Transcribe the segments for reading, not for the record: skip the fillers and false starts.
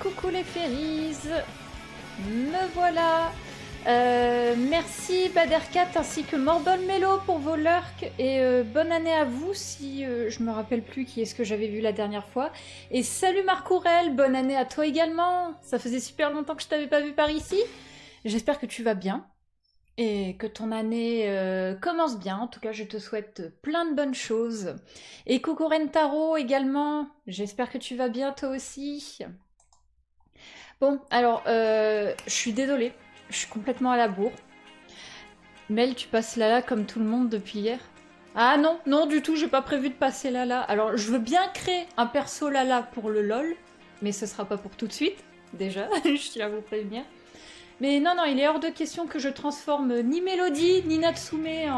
Coucou les fairies. Me voilà. Merci Badercat ainsi que Morbol Mello pour vos lurks et bonne année à vous si je me rappelle plus qui est-ce que j'avais vu la dernière fois. Et salut Marcourel, bonne année à toi également. Ça faisait super longtemps que je t'avais pas vu par ici. J'espère que tu vas bien et que ton année commence bien. En tout cas, je te souhaite plein de bonnes choses. Et coucou Rentaro également. J'espère que tu vas bien toi aussi. Bon, alors, je suis désolée, je suis complètement à la bourre. Mel, tu passes Lala comme tout le monde depuis hier? Ah non, non du tout, j'ai pas prévu de passer Lala. Alors, je veux bien créer un perso Lala pour le LOL, mais ce sera pas pour tout de suite, déjà, je tiens à vous prévenir. Mais non, non, il est hors de question que je transforme ni Mélodie, ni Natsume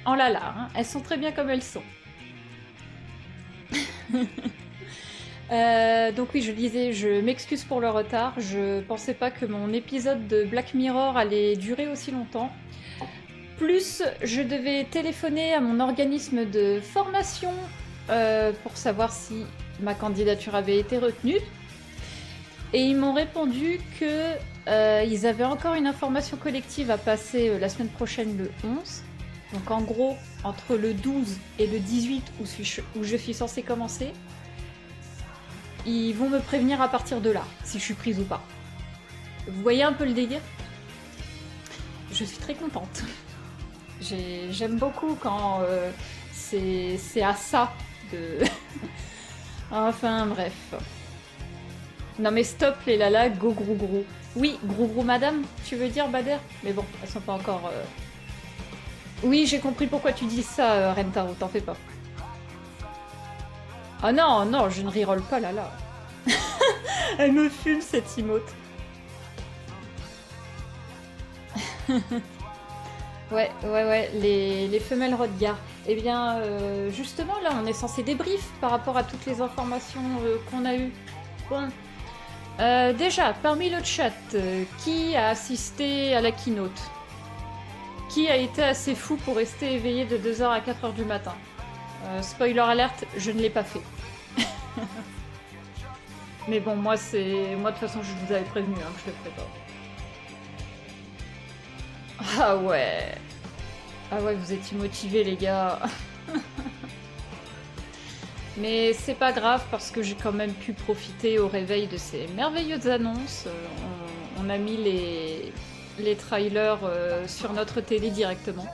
en Lala. Hein. Elles sont très bien comme elles sont. Donc oui, je disais, je m'excuse pour le retard. Je pensais pas que mon épisode de Black Mirror allait durer aussi longtemps. Plus, je devais téléphoner à mon organisme de formation pour savoir si ma candidature avait été retenue. Et ils m'ont répondu que ils avaient encore une information collective à passer la semaine prochaine, le 11. Donc en gros, entre le 12 et le 18 où je suis censée commencer, ils vont me prévenir à partir de là, si je suis prise ou pas. Vous voyez un peu le délire? Je suis très contente. J'aime beaucoup quand c'est à ça de... Enfin bref. Non mais stop les lalas, go grou grou. Oui, grou grou madame, tu veux dire Bader? Mais bon, elles sont pas encore... Oui, j'ai compris pourquoi tu dis ça, Rentaro, t'en fais pas. Ah non, non, je ne reroll pas Lala. Elle me fume cette emote. Ouais, les femelles Rodgar. Eh bien, justement, là, on est censé débrief par rapport à toutes les informations qu'on a eues. Bon. Déjà, parmi le chat, qui a assisté à la keynote? Qui a été assez fou pour rester éveillé de 2h à 4h du matin? Spoiler alerte, je ne l'ai pas fait. Mais bon, moi, de toute façon, je vous avais prévenu hein, que je le ferais pas. Ah ouais. Ah ouais, vous étiez motivés, les gars. Mais c'est pas grave, parce que j'ai quand même pu profiter au réveil de ces merveilleuses annonces. On a mis les trailers sur notre télé directement,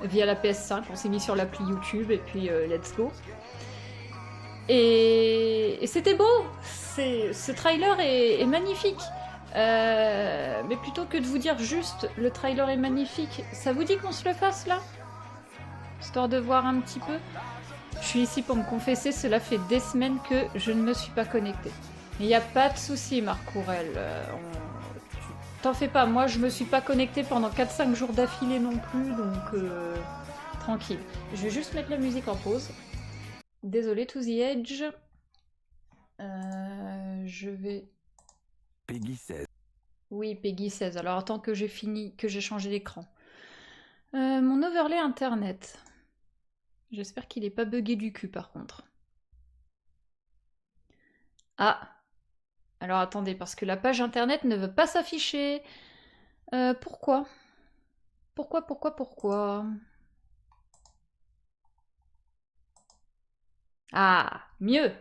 via la PS5. On s'est mis sur l'appli YouTube, et puis let's go. Et c'était beau. Ce trailer est magnifique. Mais plutôt que de vous dire juste le trailer est magnifique, ça vous dit qu'on se le fasse là? Histoire de voir un petit peu. Je suis ici pour me confesser, cela fait des semaines que je ne me suis pas connectée. Mais il n'y a pas de souci, Marcourel. T'en fais pas, moi je me suis pas connectée pendant 4-5 jours d'affilée non plus, donc tranquille. Je vais juste mettre la musique en pause. Désolée, to the edge. Je vais... Peggy 16. Oui, Peggy 16. Alors attends que j'ai fini, que j'ai changé d'écran. Mon overlay internet. J'espère qu'il n'est pas buggé du cul par contre. Ah! Alors attendez, parce que la page internet ne veut pas s'afficher. Pourquoi? Pourquoi? Ah! Mieux!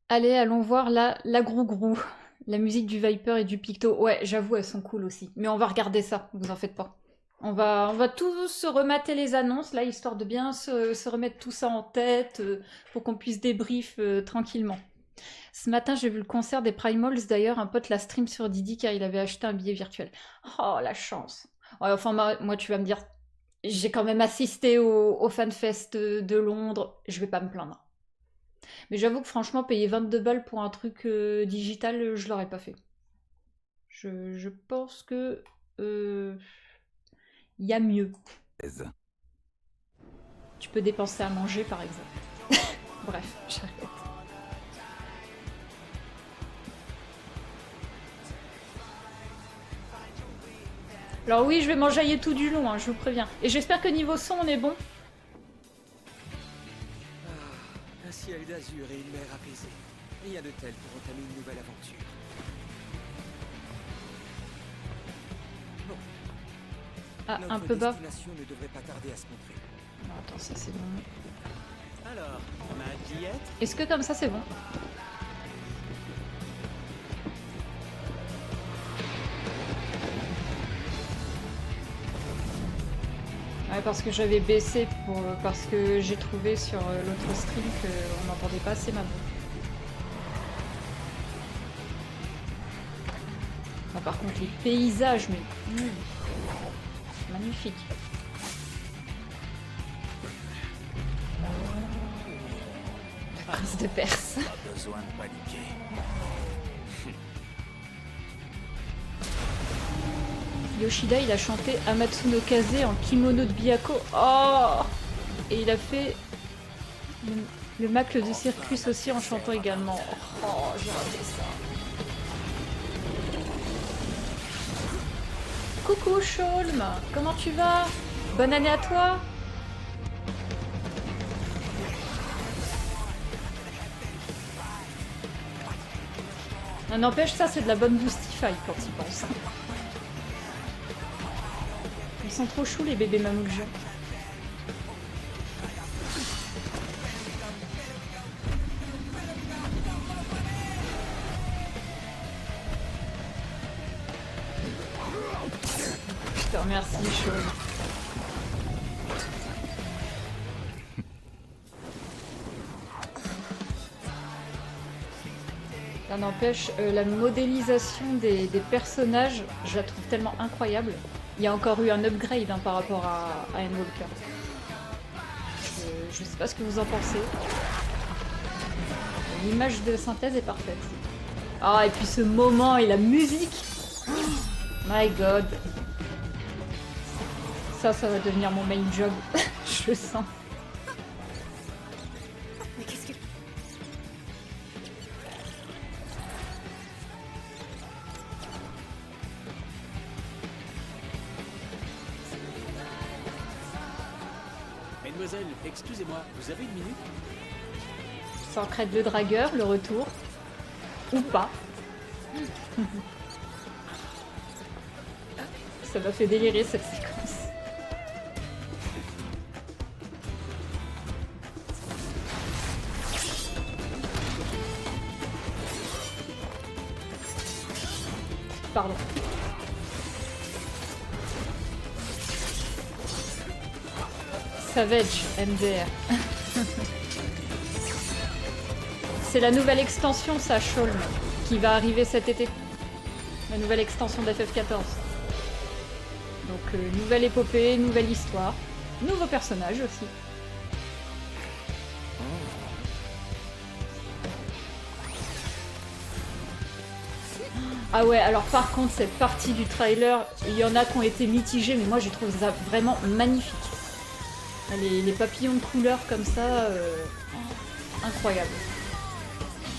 Allez, allons voir la grou-grou. La musique du Viper et du Picto. Ouais, j'avoue, elles sont cool aussi. Mais on va regarder ça, vous en faites pas. On va tous se remater les annonces, là, histoire de bien se remettre tout ça en tête, pour qu'on puisse débrief tranquillement. Ce matin, j'ai vu le concert des Primals, d'ailleurs, un pote l'a stream sur Didi car il avait acheté un billet virtuel. Oh, la chance. Ouais, enfin, moi, tu vas me dire, j'ai quand même assisté au FanFest de Londres, je vais pas me plaindre. Mais j'avoue que franchement, payer 22 balles pour un truc digital, je l'aurais pas fait. Je pense que... il y a mieux. Tu peux dépenser à manger, par exemple. Bref, j'arrête. Alors oui, je vais m'enjailler tout du long, hein, je vous préviens. Et j'espère que niveau son, on est bon. Merci Alida. d'azur et une mer apaisée. Rien de tel pour entamer une nouvelle aventure. Bon, Ah, notre un peu bas. destination ne devrait pas tarder à se montrer. Non, attends, ça c'est bon. Alors, ma diète? Est-ce que comme ça c'est bon? Ouais, parce que j'avais baissé parce que j'ai trouvé sur l'autre stream qu'on n'entendait pas assez ma voix. Ah, par contre, les paysages, mais magnifique. La prise de Perse. Pas besoin de paniquer. Yoshida, il a chanté Amatsu no Kaze en kimono de Byakuo. Oh! Et il a fait le macle de Circus aussi en chantant également. Oh, j'ai raté ça. Coucou Sholm, comment tu vas? Bonne année à toi! N'empêche, ça c'est de la bonne boostify quand il pense. Ils sont trop choux les bébés mammouths. Je te remercie, chaud. Ça n'empêche, la modélisation des personnages, je la trouve tellement incroyable. Il y a encore eu un upgrade hein, par rapport à Endwalker. Je sais pas ce que vous en pensez. L'image de synthèse est parfaite. Ah, et puis ce moment et la musique. My god. Ça va devenir mon main job. Je le sens. Mais qu'est-ce que... Mademoiselle, excusez-moi, vous avez une minute? Sans crête le dragueur, le retour. Ou pas. Ça m'a fait délirer cette séquence. Pardon. Savage MDR. C'est la nouvelle extension, ça, Sholm, qui va arriver cet été. La nouvelle extension d'FF14. Donc, nouvelle épopée, nouvelle histoire. Nouveaux personnages aussi. Ah ouais, alors par contre, cette partie du trailer, il y en a qui ont été mitigés, mais moi j'ai trouvé ça vraiment magnifique. Les papillons de couleur comme ça, incroyable.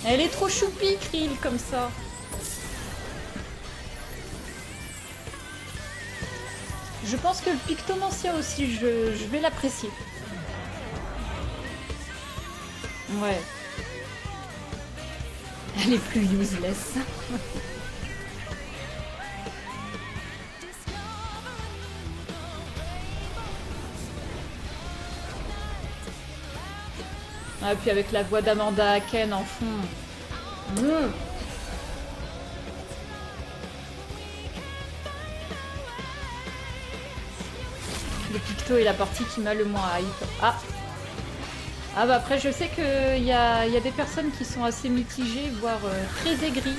Elle est trop choupie, Krill, comme ça. Je pense que le Pictomancia aussi, je vais l'apprécier. Ouais. Elle est plus useless. Ah, puis avec la voix d'Amanda Aken en fond. Le Picto est la partie qui m'a le moins hype. Ah. Ah bah après je sais qu'il y a des personnes qui sont assez mitigées, voire très aigries.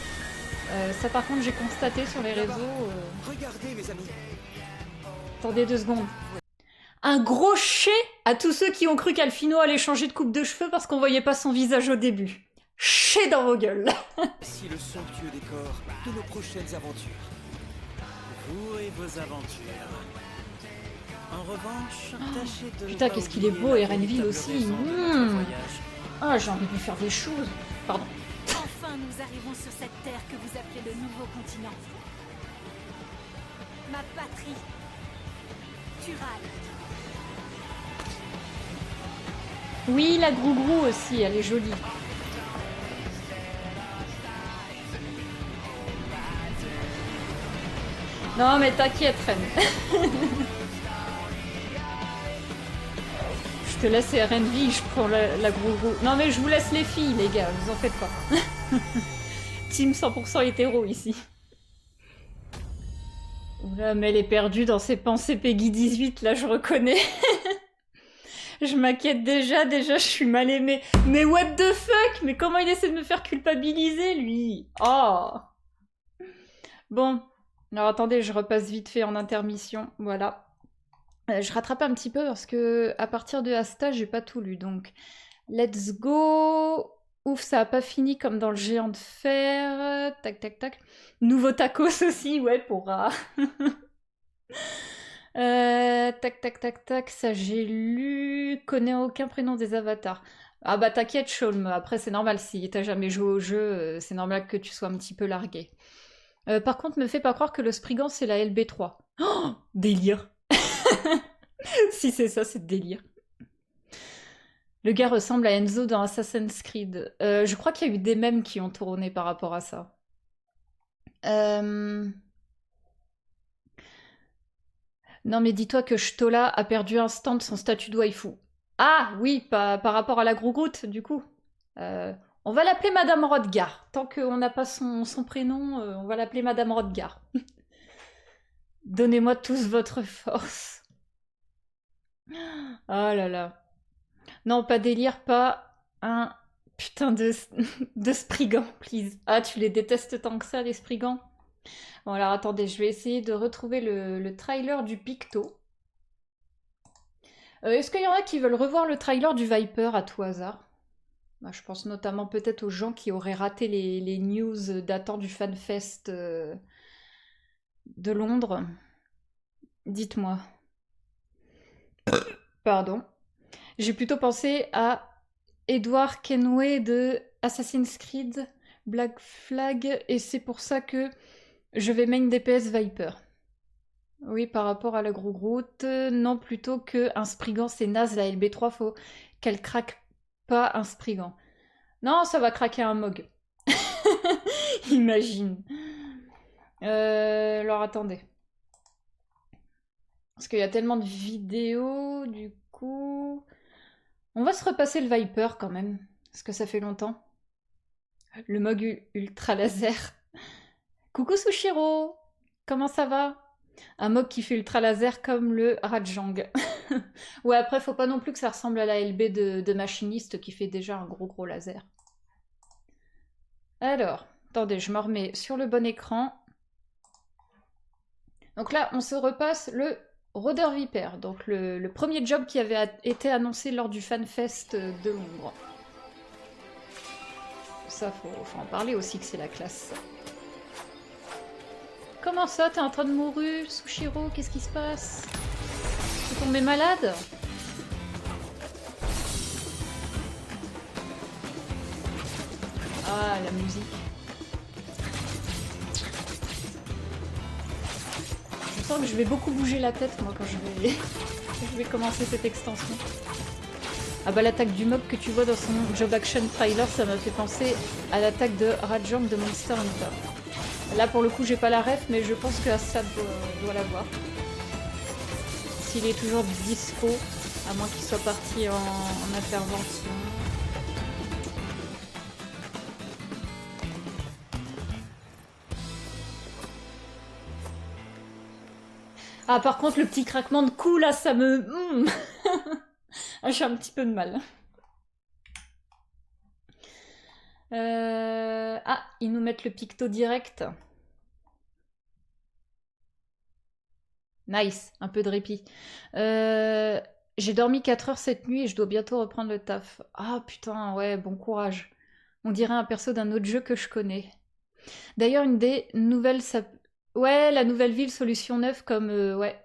Ça par contre j'ai constaté sur les réseaux. Regardez mes amis. Attendez 2 secondes. Un gros chai à tous ceux qui ont cru qu'Alfino allait changer de coupe de cheveux parce qu'on voyait pas son visage au début. Chai dans vos gueules. Voici le somptueux décor de nos prochaines aventures. Vous et vos aventures. En revanche, tâchez de... Putain, ne pas qu'est-ce qu'il est oublier beau, la Erenville véritable aussi. raison de votre voyage. Ah, j'ai envie de lui faire des choses. Pardon. Enfin, nous arrivons sur cette terre que vous appelez le nouveau continent. Ma patrie. Tural. Oui, la Grougrou aussi, elle est jolie. Non, mais t'inquiète, Reine. Je te laisse RNV, je prends la Grougrou. Non, mais je vous laisse les filles, les gars, vous en faites pas. Team 100% hétéro ici. Oula, mais elle est perdue dans ses pensées Peggy 18, là, je reconnais. Je m'inquiète déjà, je suis mal aimée. Mais what the fuck? Mais comment il essaie de me faire culpabiliser, lui? Oh. Bon. Alors attendez, je repasse vite fait en intermission. Voilà. Je rattrape un petit peu parce que à partir de Asta, j'ai pas tout lu. Donc, let's go. Ouf, ça a pas fini comme dans le géant de fer. Tac, tac, tac. Nouveau tacos aussi, ouais, pour... tac, tac, tac, tac, ça j'ai lu. Connais aucun prénom des avatars. Ah bah t'inquiète, Shaun, après c'est normal, si t'as jamais joué au jeu, c'est normal que tu sois un petit peu largué. Par contre, me fais pas croire que le Spriggan c'est la LB3. Oh, délire. Si c'est ça, c'est délire. Le gars ressemble à Enzo dans Assassin's Creed. Je crois qu'il y a eu des mèmes qui ont tourné par rapport à ça. Non mais dis-toi que Shtola a perdu un stand de son statut de waifu. Ah oui, par rapport à la Grougoute, du coup. On va l'appeler Madame Rodgar. Tant qu'on n'a pas son prénom, on va l'appeler Madame Rodgar. Donnez-moi tous votre force. Oh là là. Non, pas délire, pas un putain de Spriggan, please. Ah, tu les détestes tant que ça, les Spriggans? Bon, alors attendez, je vais essayer de retrouver le trailer du Picto. Est-ce qu'il y en a qui veulent revoir le trailer du Viper à tout hasard? Bah, je pense notamment peut-être aux gens qui auraient raté les news datant du FanFest de Londres. Dites-moi. Pardon. J'ai plutôt pensé à Edward Kenway de Assassin's Creed Black Flag, et c'est pour ça que je vais main DPS Viper. Oui, par rapport à la Grougroute, non, plutôt que un Spriggan, c'est naze, la LB3, faut qu'elle craque pas un Spriggan. Non, ça va craquer un Mog. Imagine. Alors attendez. Parce qu'il y a tellement de vidéos, du coup... On va se repasser le Viper quand même, parce que ça fait longtemps. Le Mog Ultra Laser. Coucou Sushiro, comment ça va? Un Mog qui fait Ultra Laser comme le Rajang. Ouais, après, faut pas non plus que ça ressemble à la LB de Machiniste qui fait déjà un gros laser. Alors, attendez, je me remets sur le bon écran. Donc là, on se repasse le Rôdeur Vipère, donc le premier job qui avait été annoncé lors du FanFest de Londres. Ça, faut en parler aussi que c'est la classe. Comment ça, t'es en train de mourir, Sushiro? Qu'est-ce qui se passe? T'es tombé malade? Ah, la musique. Je sens que je vais beaucoup bouger la tête, moi, quand je vais commencer cette extension. Ah bah l'attaque du mob que tu vois dans son Job Action trailer, ça m'a fait penser à l'attaque de Rajang de Monster Hunter. Là, pour le coup, j'ai pas la ref, mais je pense que Assad doit l'avoir. S'il est toujours dispo, à moins qu'il soit parti en intervention. Ah, par contre, le petit craquement de cou, là, ça me... J'ai un petit peu de mal. Ah, ils nous mettent le picto direct. Nice, un peu de répit. J'ai dormi 4 heures cette nuit et je dois bientôt reprendre le taf. Ah putain, ouais, bon courage. On dirait un perso d'un autre jeu que je connais. D'ailleurs, une des nouvelles... Ouais, la nouvelle ville Solution 9 comme... ouais.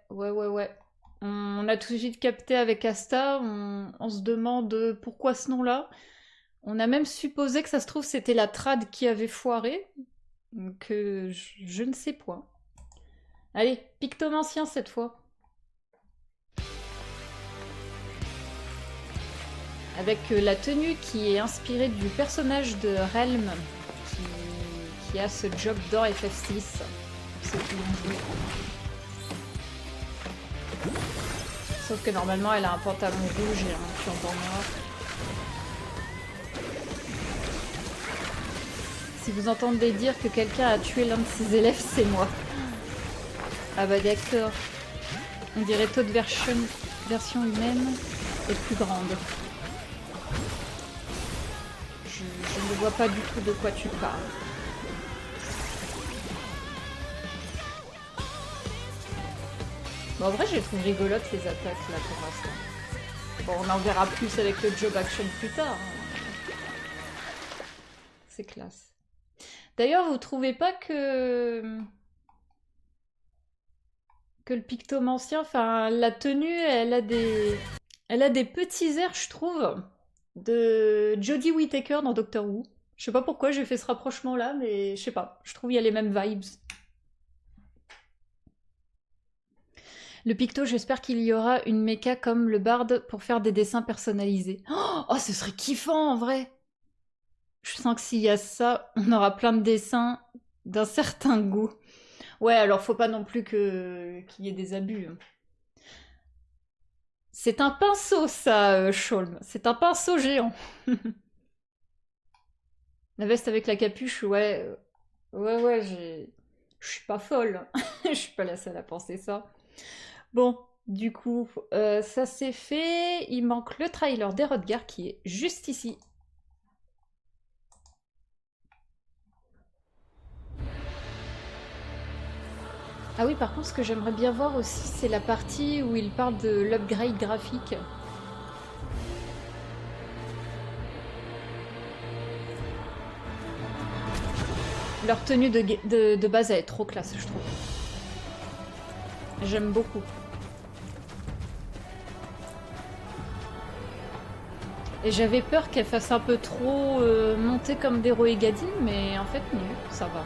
On a tout de suite capté avec Asta, on se demande pourquoi ce nom-là. On a même supposé que ça se trouve c'était la trad qui avait foiré. Donc je ne sais point. Allez, pictomancien cette fois. avec la tenue qui est inspirée du personnage de Relm qui a ce job dans FF6. Ceux qui l'ont joué. Sauf que normalement elle a un pantalon rouge et un turban noir. Si vous entendez dire que quelqu'un a tué l'un de ses élèves, c'est moi. Ah bah d'accord. On dirait toute version humaine est plus grande. Je ne vois pas du tout de quoi tu parles. Bon, en vrai, je les trouve rigolotes les attaques là pour l'instant. Bon, on en verra plus avec le job action plus tard. C'est classe. D'ailleurs, vous trouvez pas que le pictomancien, enfin la tenue, elle a des petits airs, je trouve, de Jodie Whittaker dans Doctor Who. Je sais pas pourquoi j'ai fait ce rapprochement là, mais je sais pas. Je trouve il y a les mêmes vibes. Le picto, j'espère qu'il y aura une méca comme le Bard pour faire des dessins personnalisés. Oh, ce serait kiffant en vrai. Je sens que s'il y a ça, on aura plein de dessins d'un certain goût. Ouais, alors faut pas non plus qu'il y ait des abus. C'est un pinceau ça, Sholm. C'est un pinceau géant. La veste avec la capuche, ouais. Ouais, je suis pas folle. Je suis pas la seule à penser ça. Bon, du coup, ça c'est fait. Il manque le trailer d'Erodgar qui est juste ici. Ah oui, par contre, ce que j'aimerais bien voir aussi, c'est la partie où il parle de l'upgrade graphique. Leur tenue de base, elle est trop classe, je trouve. J'aime beaucoup. Et j'avais peur qu'elle fasse un peu trop monter comme des Roegadin, mais en fait, non, ça va.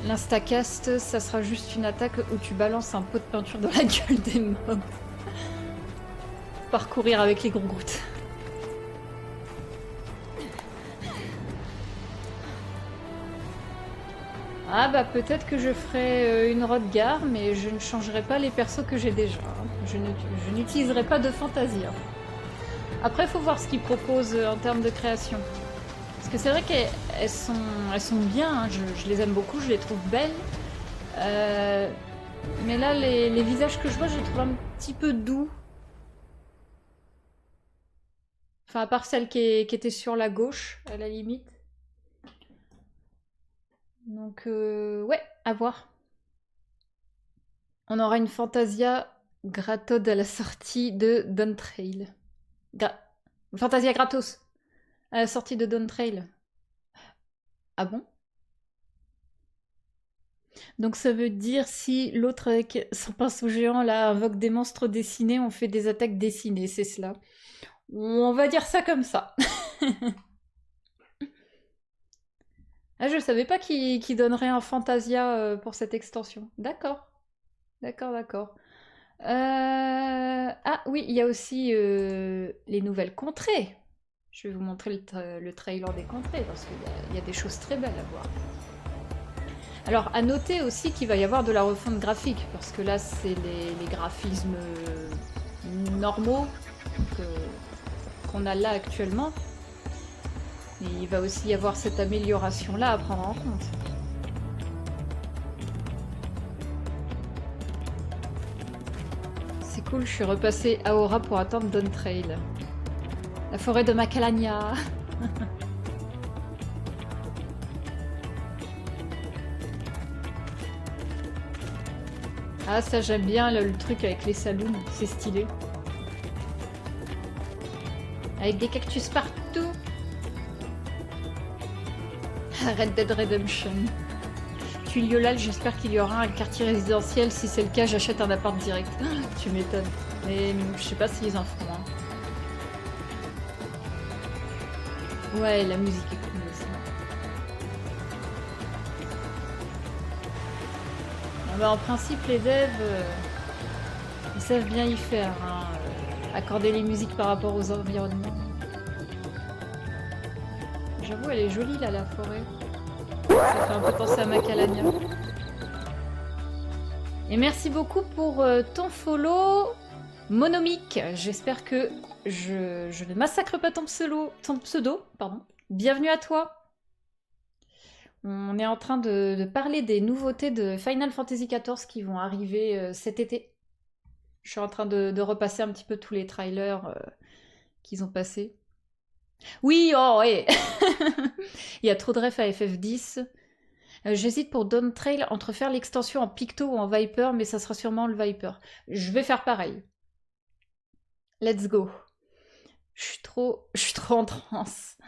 L'instacast, ça sera juste une attaque où tu balances un pot de peinture dans la gueule des mobs. Parcourir avec les gros-gouttes. Ah bah peut-être que je ferai une Rodgar, mais je ne changerai pas les persos que j'ai déjà. Je n'utiliserai pas de Fantasia. Après, faut voir ce qu'ils proposent en termes de création. Parce que c'est vrai qu'elles sont bien, hein. Je les aime beaucoup, je les trouve belles. Mais là, les visages que je vois, je les trouve un petit peu doux. Enfin, à part celle qui était sur la gauche, à la limite. Donc, ouais, à voir. On aura une Fantasia Gratode à la sortie de Dawntrail. Fantasia Gratos à la sortie de Dawntrail. Ah bon? Donc ça veut dire si l'autre avec son pinceau géant là invoque des monstres dessinés, on fait des attaques dessinées, c'est cela. On va dire ça comme ça. Ah, je savais pas qu'il donnerait un Fantasia pour cette extension. D'accord. D'accord. Ah oui, il y a aussi les nouvelles contrées. Je vais vous montrer le trailer des contrées parce qu'il y a des choses très belles à voir. Alors, à noter aussi qu'il va y avoir de la refonte graphique parce que là, c'est les graphismes normaux qu'on a là actuellement. Et il va aussi y avoir cette amélioration-là à prendre en compte. C'est cool, je suis repassée à Aura pour attendre Dawntrail. La forêt de Macalania. Ah, ça j'aime bien le truc avec les saloons, c'est stylé. Avec des cactus partout. Red Dead Redemption. Tuliolal, j'espère qu'il y aura un quartier résidentiel. Si c'est le cas, j'achète un appart direct. Tu m'étonnes. Mais je sais pas s'ils en feront. Ouais, la musique est cool aussi. Bah, en principe, les devs, savent bien y faire, hein, accorder les musiques par rapport aux environnements. J'avoue, elle est jolie là, la forêt. Ça fait un peu penser à Macalania. Et merci beaucoup pour ton follow, Monomic. J'espère que je ne massacre pas ton pseudo. Pardon. Bienvenue à toi. On est en train de parler des nouveautés de Final Fantasy XIV qui vont arriver cet été. Je suis en train de repasser un petit peu tous les trailers qu'ils ont passés. Oui, oh, ouais. Il y a trop de refs à FF10. J'hésite pour Dawn Trail entre faire l'extension en Picto ou en Viper, mais ça sera sûrement le Viper. Je vais faire pareil. Let's go. Je suis trop en transe.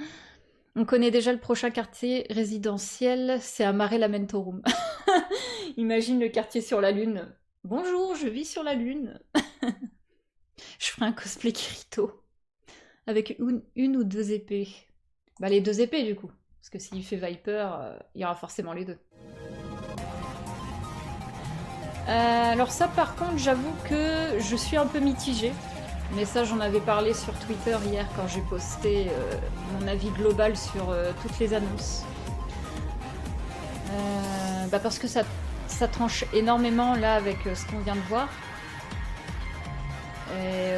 On connaît déjà le prochain quartier résidentiel, c'est à Mare Lamentorum. Imagine le quartier sur la Lune. Bonjour, je vis sur la Lune. Je ferai un cosplay Kirito. Avec une ou deux épées. Bah les deux épées du coup. Parce que s'il fait Viper, il y aura forcément les deux. Alors ça par contre, j'avoue que je suis un peu mitigée. Mais ça j'en avais parlé sur Twitter hier quand j'ai posté mon avis global sur toutes les annonces. Bah parce que ça tranche énormément là avec ce qu'on vient de voir. Et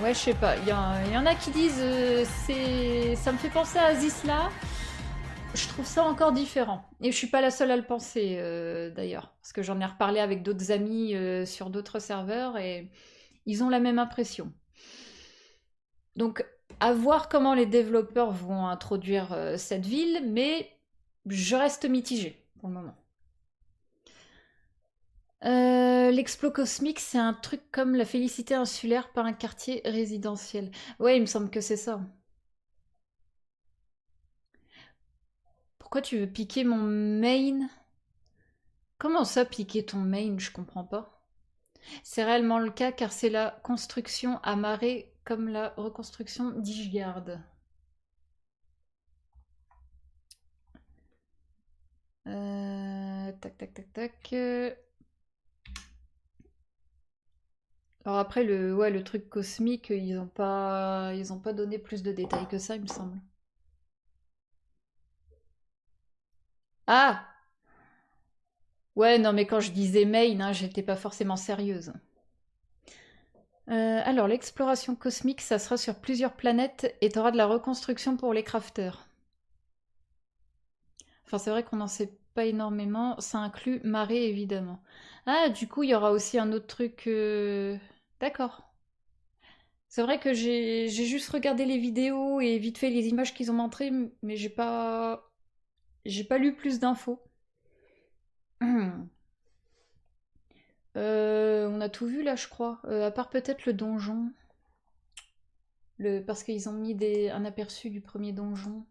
ouais, je sais pas, il y en a qui disent ça me fait penser à Zisla. Je trouve ça encore différent. Et je suis pas la seule à le penser d'ailleurs. Parce que j'en ai reparlé avec d'autres amis sur d'autres serveurs et ils ont la même impression. Donc, à voir comment les développeurs vont introduire cette ville, mais je reste mitigée pour le moment. L'explo cosmique, c'est un truc comme la félicité insulaire par un quartier résidentiel. Ouais, il me semble que c'est ça. Pourquoi tu veux piquer mon main? Comment ça, piquer ton main? Je comprends pas. C'est réellement le cas car c'est la construction amarrée comme la reconstruction d'Ishgard. Tac, tac, tac, tac. Alors après, le truc cosmique, ils ont pas donné plus de détails que ça, il me semble. Ah! Ouais, non, mais quand je disais main, hein, j'étais pas forcément sérieuse. Alors, l'exploration cosmique, ça sera sur plusieurs planètes et t'auras de la reconstruction pour les crafters. Enfin, c'est vrai qu'on n'en sait pas énormément. Ça inclut marée, évidemment. Ah, du coup, il y aura aussi un autre truc... D'accord. C'est vrai que j'ai juste regardé les vidéos et vite fait les images qu'ils ont montrées, mais j'ai pas lu plus d'infos. On a tout vu là, je crois. À part peut-être le donjon. Parce qu'ils ont mis un aperçu du premier donjon.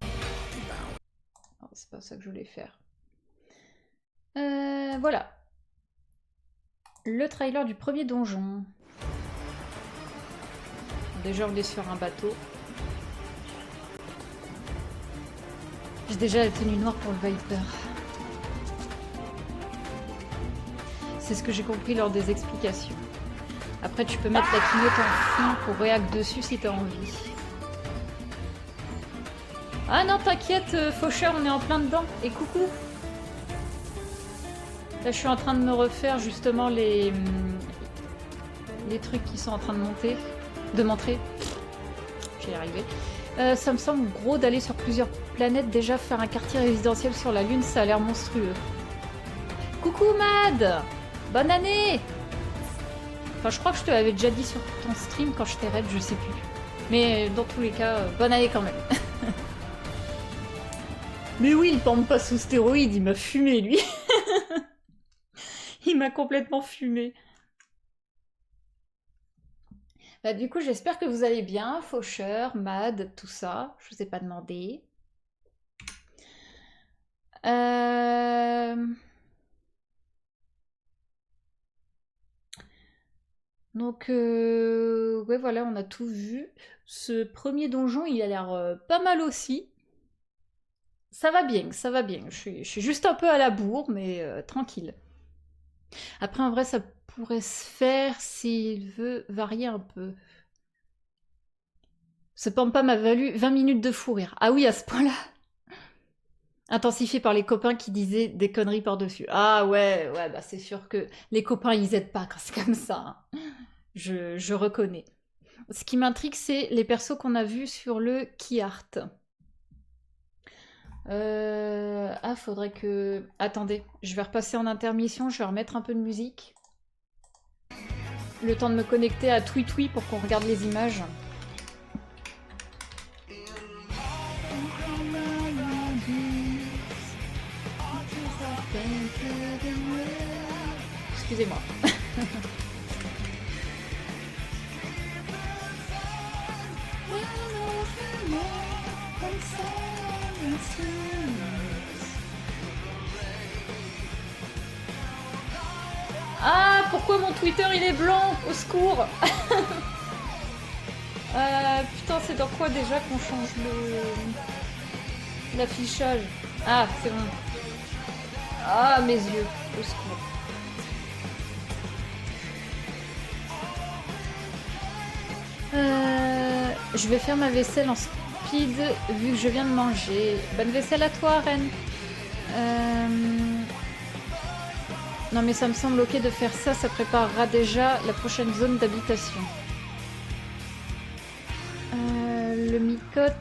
Oh, c'est pas ça que je voulais faire. Voilà. Le trailer du premier donjon. Déjà, on est sur un bateau. J'ai déjà la tenue noire pour le Viper. C'est ce que j'ai compris lors des explications. Après, tu peux mettre la clignote en fond pour réact dessus si t'as envie. Ah non, t'inquiète, Faucheur, on est en plein dedans. Et coucou! Là, je suis en train de me refaire justement les trucs qui sont en train de monter. De montrer. Je vais y arriver. Ça me semble gros d'aller sur plusieurs planètes. Déjà, faire un quartier résidentiel sur la Lune, ça a l'air monstrueux. Coucou Mad! Bonne année! Enfin, je crois que je te l'avais déjà dit sur ton stream quand je t'ai raid, je sais plus. Mais dans tous les cas, bonne année quand même. Mais oui, il tombe pas sous stéroïde, il m'a fumé lui. Il m'a complètement fumé. Bah, du coup, j'espère que vous allez bien, Faucheur, Mad, tout ça. Je vous ai pas demandé. Donc, ouais, voilà, on a tout vu. Ce premier donjon, il a l'air pas mal aussi. Ça va bien, ça va bien. Je suis juste un peu à la bourre, mais tranquille. Après, en vrai, ça pourrait se faire s'il veut varier un peu. Ce Pampa m'a valu 20 minutes de fou rire. Ah oui, à ce point-là. Intensifié par les copains qui disaient des conneries par-dessus. Ah ouais, bah c'est sûr que les copains, ils aident pas quand c'est comme ça, hein. Je reconnais. Ce qui m'intrigue, c'est les persos qu'on a vus sur le Key Art. Ah, faudrait que... Attendez, je vais repasser en intermission, je vais remettre un peu de musique. Le temps de me connecter à Twi pour qu'on regarde les images. Excusez-moi. Ah, pourquoi mon Twitter il est blanc? Au secours. Putain, c'est dans quoi déjà qu'on change l'affichage? Ah, c'est bon. Ah, mes yeux, au secours. Je vais faire ma vaisselle en speed vu que je viens de manger. Bonne vaisselle à toi, Reine. Non mais ça me semble ok de faire ça, ça préparera déjà la prochaine zone d'habitation. Le micote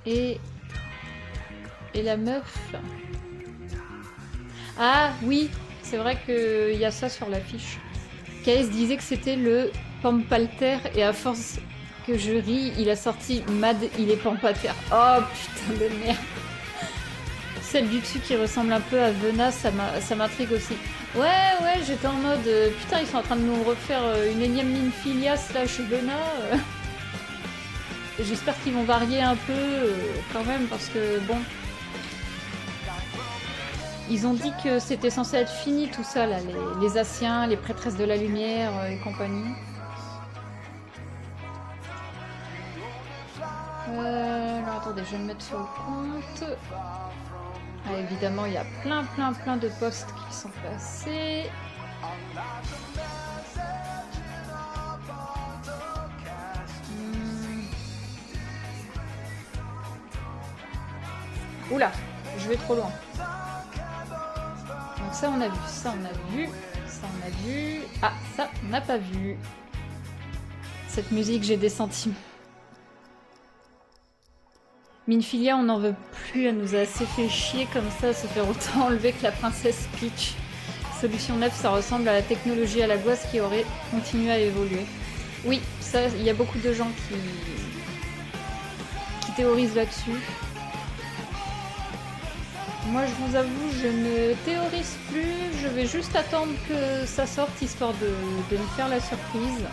et la meuf. Ah oui, c'est vrai qu'il y a ça sur l'affiche. KS disait que c'était le Pampalter et à force que je ris, il a sorti Mad, il est Pampater. Oh putain de merde. Celle du dessus qui ressemble un peu à Vena, ça m'intrigue aussi. Ouais, j'étais en mode putain, ils sont en train de nous refaire une énième Minfilia slash Vena. J'espère qu'ils vont varier un peu quand même parce que bon. Ils ont dit que c'était censé être fini tout ça là, les Asiens, les prêtresses de la lumière et compagnie. Alors attendez, je vais me mettre sur le compte. Ah, évidemment, il y a plein de posts qui sont passés. Oula, je vais trop loin. Donc ça on a vu, ça on a vu, ça on a vu. Ah, ça on n'a pas vu. Cette musique, j'ai des sentiments. Minfilia, on n'en veut plus, elle nous a assez fait chier comme ça, se faire autant enlever que la princesse Peach. Solution 9, ça ressemble à la technologie à la gosse qui aurait continué à évoluer. Oui, ça, il y a beaucoup de gens qui théorisent là-dessus. Moi, je vous avoue, je ne théorise plus, je vais juste attendre que ça sorte, histoire de me faire la surprise.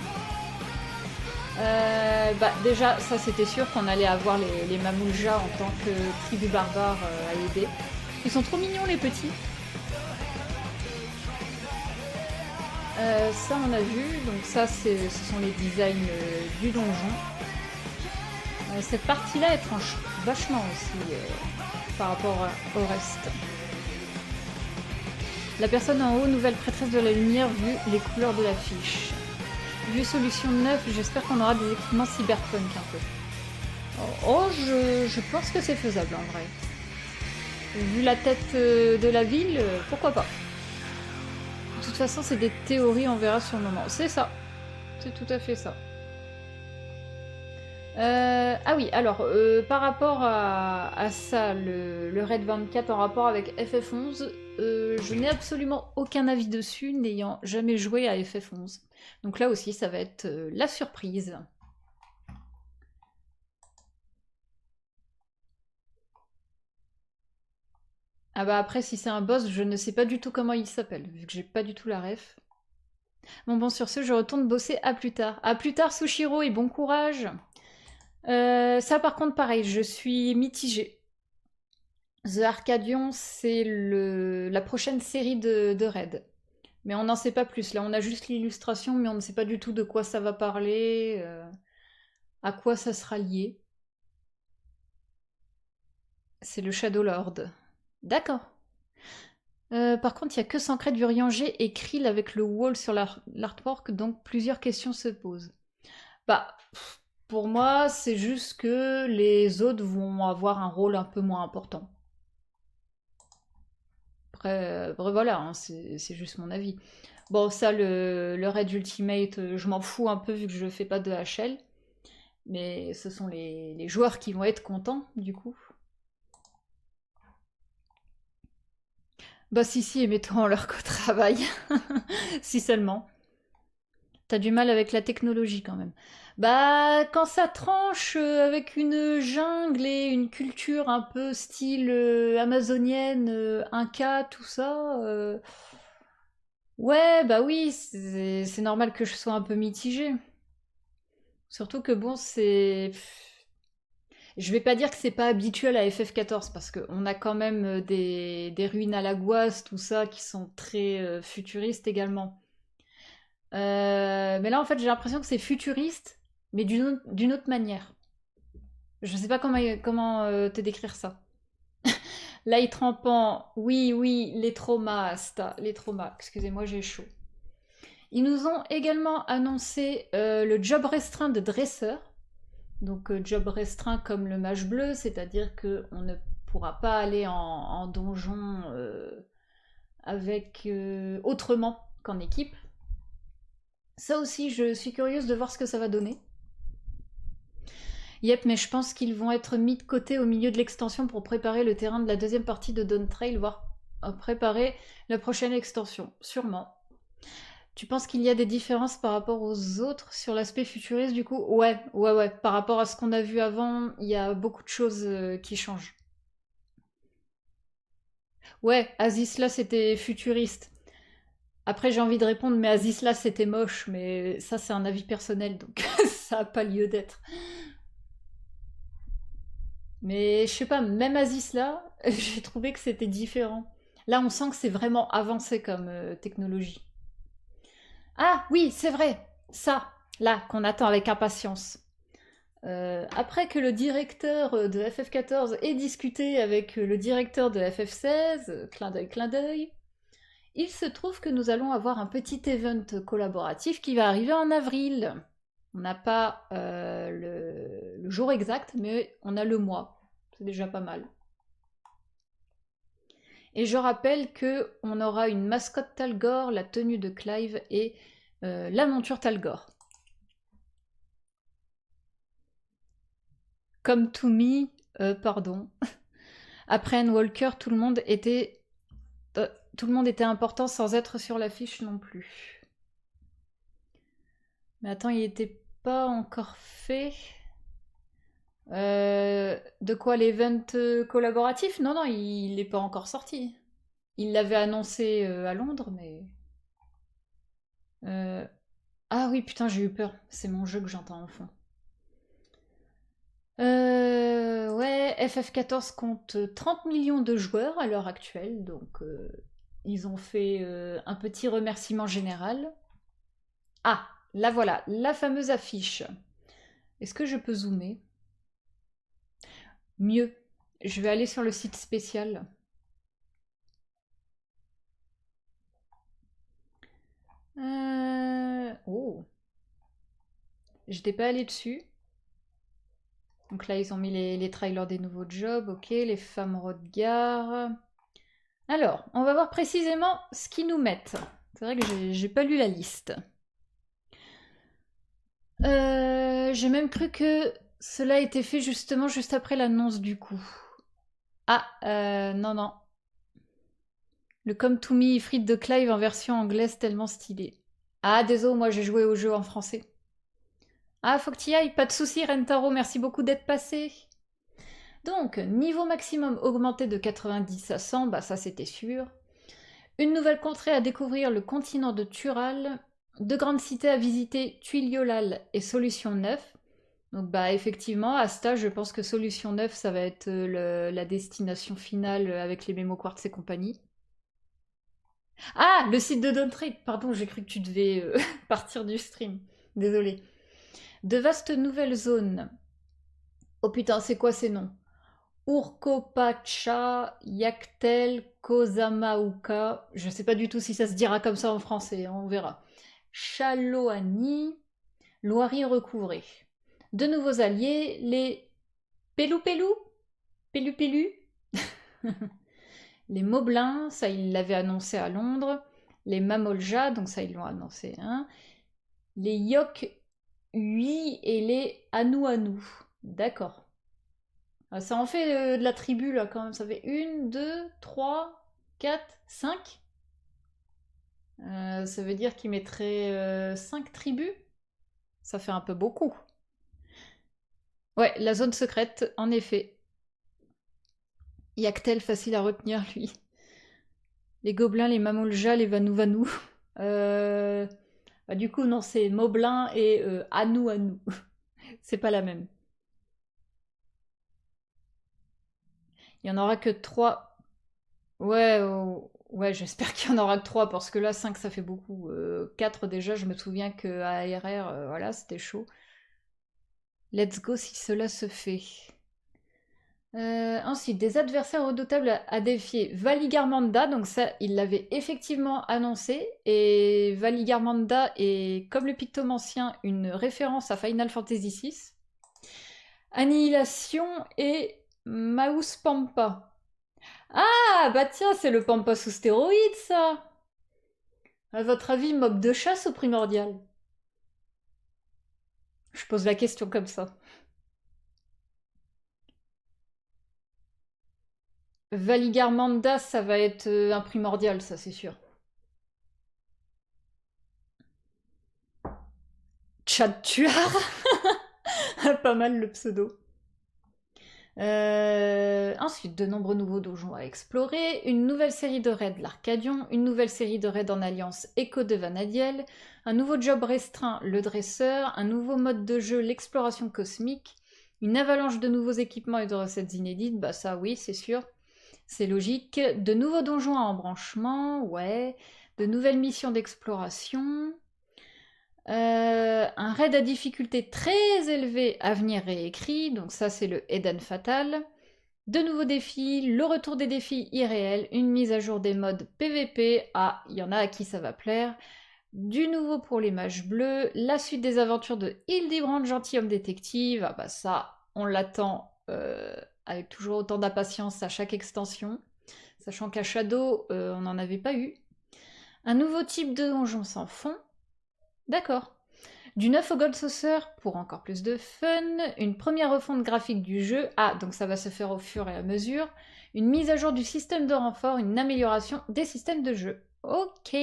Déjà, ça c'était sûr qu'on allait avoir les Mamoujas en tant que tribu barbare à aider. Ils sont trop mignons les petits. Ça on a vu, donc ça ce sont les designs du donjon. Cette partie-là elle tranche vachement aussi par rapport au reste. La personne en haut, nouvelle prêtresse de la lumière, vu les couleurs de l'affiche. Vu solution 9, j'espère qu'on aura des équipements cyberpunk un peu. Oh, je pense que c'est faisable en vrai. Vu la tête de la ville, pourquoi pas. De toute façon, c'est des théories, on verra sur le moment. C'est ça. C'est tout à fait ça. Ah oui, alors, par rapport à ça, le Raid 24 en rapport avec FF11, je n'ai absolument aucun avis dessus, n'ayant jamais joué à FF11. Donc là aussi, ça va être la surprise. Ah bah après, si c'est un boss, je ne sais pas du tout comment il s'appelle, vu que j'ai pas du tout la ref. Bon, sur ce, je retourne bosser à plus tard. À plus tard, Sushiro, et bon courage. Ça, par contre, pareil, je suis mitigée. The Arcadion, c'est la prochaine série de Raid. Mais on n'en sait pas plus. Là, on a juste l'illustration, mais on ne sait pas du tout de quoi ça va parler, à quoi ça sera lié. C'est le Shadow Lord. D'accord. Par contre, il n'y a que Sancred, Urianger et Krill avec le wall sur l'artwork, donc plusieurs questions se posent. Bah, pour moi, c'est juste que les autres vont avoir un rôle un peu moins important. Après, voilà, hein, c'est juste mon avis. Bon, ça, le Raid Ultimate, je m'en fous un peu vu que je fais pas de HL. Mais ce sont les joueurs qui vont être contents, du coup. Bah si, et mettons leur travail. Si seulement. T'as du mal avec la technologie quand même. Bah quand ça tranche avec une jungle et une culture un peu style amazonienne, Inca, tout ça. Ouais, bah oui, c'est normal que je sois un peu mitigée. Surtout que bon, c'est... Je vais pas dire que c'est pas habituel à FF14 parce qu'on a quand même des ruines à la Gouasse, tout ça, qui sont très futuristes également. Mais là, en fait, j'ai l'impression que c'est futuriste, mais d'une autre manière. Je sais pas comment te décrire ça. Light rampant, oui, les traumas, Asta, les traumas. Excusez-moi, j'ai chaud. Ils nous ont également annoncé le job restreint de dresseur. Donc job restreint comme le mage bleu, c'est-à-dire qu'on ne pourra pas aller en donjon avec autrement qu'en équipe. Ça aussi, je suis curieuse de voir ce que ça va donner. Yep, mais je pense qu'ils vont être mis de côté au milieu de l'extension pour préparer le terrain de la deuxième partie de Dawn Trail, voire préparer la prochaine extension, sûrement. Tu penses qu'il y a des différences par rapport aux autres sur l'aspect futuriste du coup? Ouais. Par rapport à ce qu'on a vu avant, il y a beaucoup de choses qui changent. Ouais, Azisla c'était futuriste. Après j'ai envie de répondre, mais Azisla c'était moche, mais ça c'est un avis personnel, donc ça n'a pas lieu d'être. Mais je sais pas, même Azisla, j'ai trouvé que c'était différent. Là on sent que c'est vraiment avancé comme technologie. Ah oui, c'est vrai, ça, là, qu'on attend avec impatience. Après que le directeur de FF14 ait discuté avec le directeur de FF16, clin d'œil, il se trouve que nous allons avoir un petit event collaboratif qui va arriver en avril. On n'a pas le jour exact, mais on a le mois. C'est déjà pas mal. Et je rappelle que on aura une mascotte Talgor, la tenue de Clive et la monture Talgor. Comme To Me, pardon. Après Anne Walker, tout le monde était important sans être sur l'affiche non plus. Mais attends, il était pas encore fait. De quoi l'event collaboratif? Non, il n'est pas encore sorti. Il l'avait annoncé à Londres, mais... Ah oui, putain, j'ai eu peur. C'est mon jeu que j'entends en fond. Ouais, FF14 compte 30 millions de joueurs à l'heure actuelle, donc ils ont fait un petit remerciement général. Ah, là voilà, la fameuse affiche. Est-ce que je peux zoomer? Mieux, je vais aller sur le site spécial. Oh, j'étais pas allée dessus. Donc là, ils ont mis les trailers des nouveaux jobs, ok, les femmes Rodgar. Alors, on va voir précisément ce qu'ils nous mettent. C'est vrai que j'ai pas lu la liste. J'ai même cru que cela a été fait justement juste après l'annonce du coup. Ah, non. Le Come to Me Ifrit de Clive en version anglaise tellement stylé. Ah, désolé, moi j'ai joué au jeu en français. Ah, faut que t'y ailles, pas de soucis, Rentaro, merci beaucoup d'être passé. Donc, niveau maximum augmenté de 90 à 100, bah ça c'était sûr. Une nouvelle contrée à découvrir, le continent de Tural. Deux grandes cités à visiter, Tuiliolal et Solution 9. Donc bah effectivement, à Asta, je pense que Solution 9, ça va être la destination finale avec les mémo quartz et compagnie. Ah, le site de Dawn Trade, pardon, j'ai cru que tu devais partir du stream. Désolée. De vastes nouvelles zones. Oh putain, c'est quoi ces noms? Urkopacha, Yaktel, Kozamaouka. Je sais pas du tout si ça se dira comme ça en français, on verra. Chaloani, Loirie recouvrée. De nouveaux alliés, les Pelou-Pelou, Pélu-Pélu, les Moblins, ça ils l'avaient annoncé à Londres, les Mamolja, donc ça ils l'ont annoncé, hein. Les Yok Hui et les Anou-Anou. D'accord. Ah, ça en fait de la tribu là quand même, ça fait 1, 2, 3, 4, 5. Ça veut dire qu'il mettrait 5 tribus. Ça fait un peu beaucoup. Ouais, la zone secrète, en effet. Yactel, facile à retenir, lui. Les gobelins, les Mamolja, les Vanou-Vanou. Bah, du coup, non, c'est Moblin et Anou-Anou. C'est pas la même. Il y en aura que 3. Ouais, oh, ouais, j'espère qu'il y en aura que 3 parce que là, 5 ça fait beaucoup. 4 déjà, je me souviens que ARR, voilà, c'était chaud. Let's go si cela se fait. Ensuite, des adversaires redoutables à défier. Valigarmanda, donc ça, il l'avait effectivement annoncé. Et Valigarmanda est, comme le Pictomancien, une référence à Final Fantasy VI. Annihilation et Maus Pampa. Ah, bah tiens, c'est le Pampa sous stéroïde, ça. À votre avis, mob de chasse ou primordial? Je pose la question comme ça. Valigarmanda, ça va être un primordial, ça c'est sûr. Chad Tuar. Pas mal le pseudo. Ensuite, de nombreux nouveaux donjons à explorer, une nouvelle série de raids l'Arcadion, une nouvelle série de raids en alliance Echo de Vanadiel, un nouveau job restreint le Dresseur, un nouveau mode de jeu l'exploration cosmique, une avalanche de nouveaux équipements et de recettes inédites, bah ça oui c'est sûr, c'est logique, de nouveaux donjons à embranchement, ouais, de nouvelles missions d'exploration, un raid à difficulté très élevée à venir réécrit, donc ça c'est le Eden Fatal. De nouveaux défis, le retour des défis irréels, une mise à jour des modes PVP, ah, il y en a à qui ça va plaire. Du nouveau pour les mages bleus, la suite des aventures de Hildebrand, gentilhomme détective, ah bah ça, on l'attend avec toujours autant d'impatience à chaque extension, sachant qu'à Shadow, on n'en avait pas eu. Un nouveau type de donjon sans fond. D'accord. Du 9 au Gold Saucer pour encore plus de fun, une première refonte graphique du jeu, ah donc ça va se faire au fur et à mesure, une mise à jour du système de renfort, une amélioration des systèmes de jeu. Ok.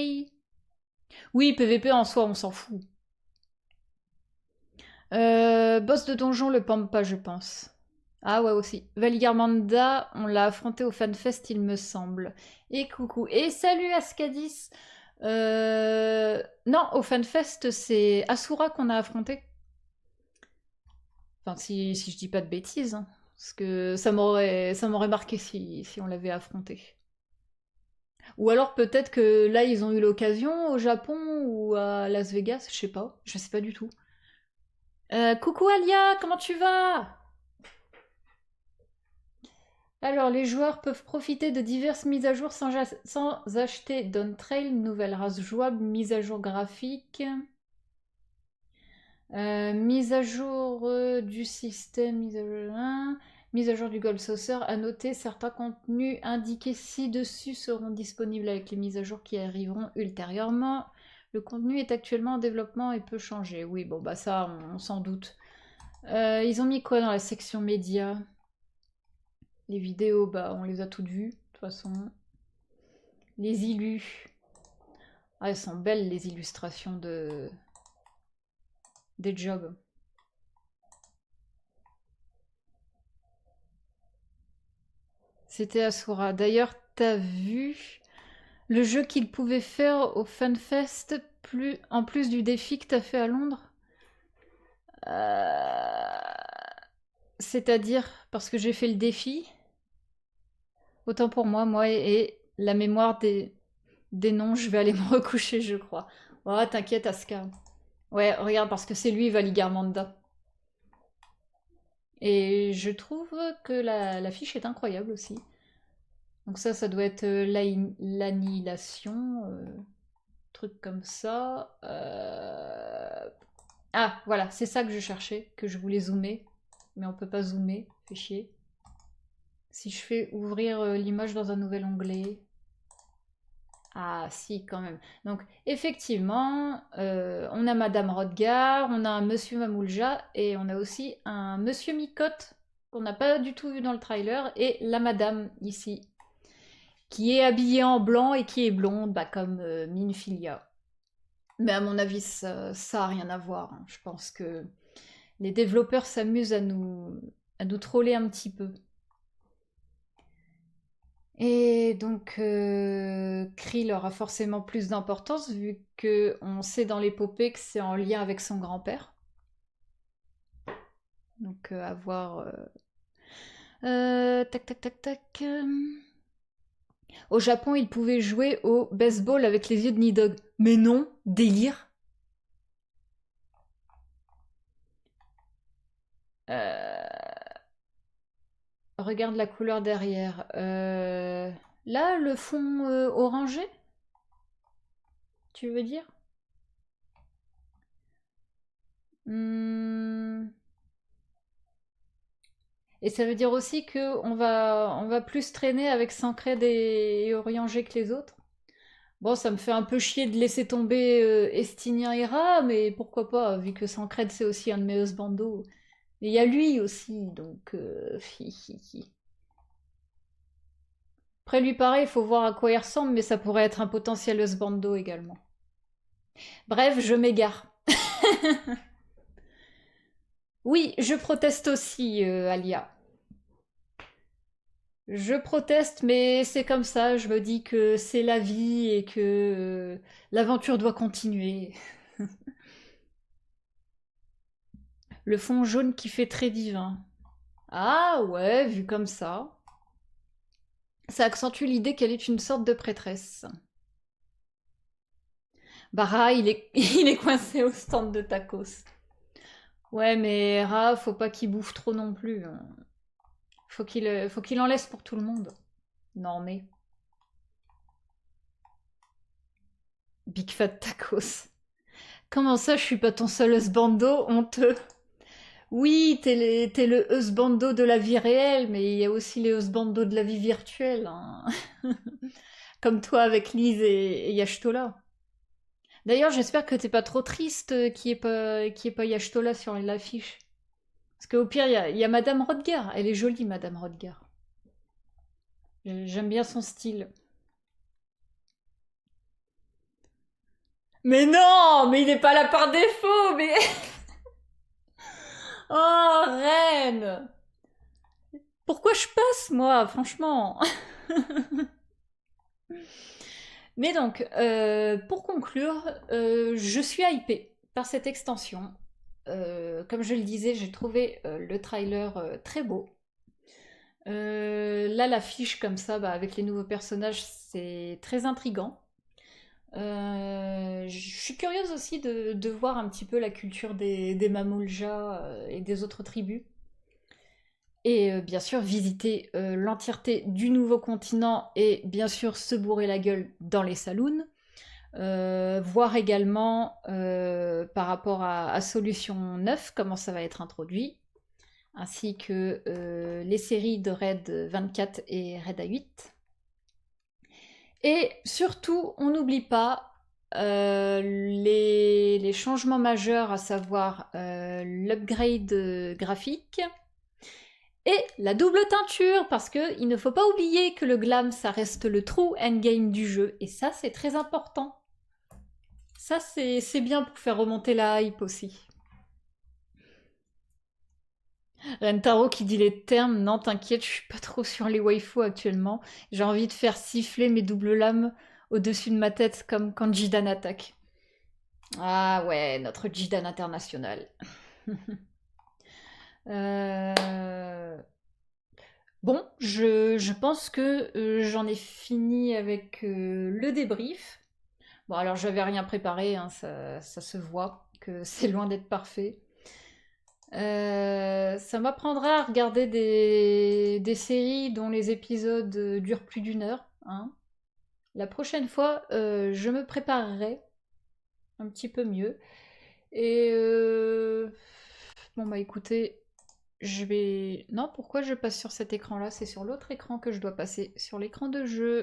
Oui, PVP en soi, on s'en fout. Boss de donjon, le Pampa, je pense. Ah ouais aussi. Valigarmanda, on l'a affronté au FanFest, il me semble. Et coucou. Et salut Ascadis. Non, au FanFest, c'est Asura qu'on a affronté. Enfin, si je dis pas de bêtises, hein, parce que ça m'aurait marqué si on l'avait affronté. Ou alors peut-être que là, ils ont eu l'occasion au Japon ou à Las Vegas, je sais pas du tout. Coucou Alia, comment tu vas? Alors, les joueurs peuvent profiter de diverses mises à jour sans acheter Dawn Trail, nouvelle race jouable, mise à jour graphique, mise à jour du système, mise à jour du Gold Saucer. À noter, certains contenus indiqués ci-dessus seront disponibles avec les mises à jour qui arriveront ultérieurement. Le contenu est actuellement en développement et peut changer. Oui, bon, bah ça, on s'en doute. Ils ont mis quoi dans la section médias? Les vidéos, bah on les a toutes vues, de toute façon. Les illus. Ah, elles sont belles les illustrations des jobs. C'était Asura. D'ailleurs, t'as vu le jeu qu'il pouvait faire au FanFest en plus du défi que t'as fait à Londres? C'est-à-dire, parce que j'ai fait le défi, autant pour moi et la mémoire des noms, je vais aller me recoucher, je crois. Oh, t'inquiète, Aska. Ouais, regarde, parce que c'est lui, Valigarmanda. Et je trouve que la fiche est incroyable aussi. Donc ça doit être l'annihilation. Truc comme ça. Ah, voilà, c'est ça que je cherchais, que je voulais zoomer. Mais on peut pas zoomer, fait chier. Si je fais ouvrir l'image dans un nouvel onglet. Ah, si, quand même. Donc, effectivement, on a Madame Rodgar, on a un Monsieur Mamoulja, et on a aussi un Monsieur Micotte, qu'on n'a pas du tout vu dans le trailer, et la Madame, ici, qui est habillée en blanc et qui est blonde, bah, comme Minfilia. Mais à mon avis, ça a rien à voir, hein. Je pense que les développeurs s'amusent à nous troller un petit peu. Et donc, Krill aura forcément plus d'importance vu qu'on sait dans l'épopée que c'est en lien avec son grand-père. Donc, à voir. Tac, tac, tac, tac. Au Japon, il pouvait jouer au baseball avec les yeux de Nidhogg. Mais non, délire. Regarde la couleur derrière. Là, le fond orangé, tu veux dire? Et ça veut dire aussi que on va plus traîner avec Sancred et Orianger que les autres. Bon, ça me fait un peu chier de laisser tomber Estinien et Ra, mais pourquoi pas, vu que Sancred c'est aussi un de mes husbandos. Et il y a lui aussi, donc... Après lui pareil, il faut voir à quoi il ressemble, mais ça pourrait être un potentiel husbando également. Bref, je m'égare. Oui, je proteste aussi, Alia. Je proteste, mais c'est comme ça, je me dis que c'est la vie et que l'aventure doit continuer. Le fond jaune qui fait très divin. Ah ouais, vu comme ça. Ça accentue l'idée qu'elle est une sorte de prêtresse. Bara, il est coincé au stand de tacos. Ouais, mais Ra, faut pas qu'il bouffe trop non plus, hein. Faut qu'il en laisse pour tout le monde. Non mais... Big Fat Tacos. Comment ça, je suis pas ton seul husbando, honteux? Oui, t'es le husbando de la vie réelle, mais il y a aussi les husbandos de la vie virtuelle, hein. Comme toi avec Lise et Yashtola. D'ailleurs, j'espère que t'es pas trop triste qu'il y ait pas Yashtola sur l'affiche. Parce qu'au pire, il y a Madame Rodgar. Elle est jolie, Madame Rodgar. J'aime bien son style. Mais non, mais il n'est pas là par défaut, mais... Oh, reine! Pourquoi je passe, moi, franchement? Mais donc, pour conclure, je suis hypée par cette extension. Comme je le disais, j'ai trouvé le trailer très beau. Là, l'affiche comme ça, bah, avec les nouveaux personnages, c'est très intriguant. Je suis curieuse aussi de voir un petit peu la culture des Mamoulja et des autres tribus. Et bien sûr, visiter l'entièreté du nouveau continent et bien sûr se bourrer la gueule dans les saloons. Voir également par rapport à Solution 9 comment ça va être introduit, ainsi que les séries de Raid 24 et Raid A8. Et surtout, on n'oublie pas les changements majeurs, à savoir l'upgrade graphique et la double teinture, parce qu'il ne faut pas oublier que le glam, ça reste le true endgame du jeu, et ça, c'est très important. Ça, c'est bien pour faire remonter la hype aussi. Rentaro qui dit les termes, non t'inquiète, je suis pas trop sur les waifus actuellement. J'ai envie de faire siffler mes doubles lames au-dessus de ma tête comme quand Jidan attaque. Ah ouais, notre Jidan international. Bon, je pense que j'en ai fini avec le débrief. Bon, alors j'avais rien préparé, hein, ça se voit que c'est loin d'être parfait. Ça m'apprendra à regarder des séries dont les épisodes durent plus d'une heure, hein. La prochaine fois, je me préparerai un petit peu mieux. Et bon bah écoutez, je vais... Non, pourquoi je passe sur cet écran-là? C'est sur l'autre écran que je dois passer, sur l'écran de jeu.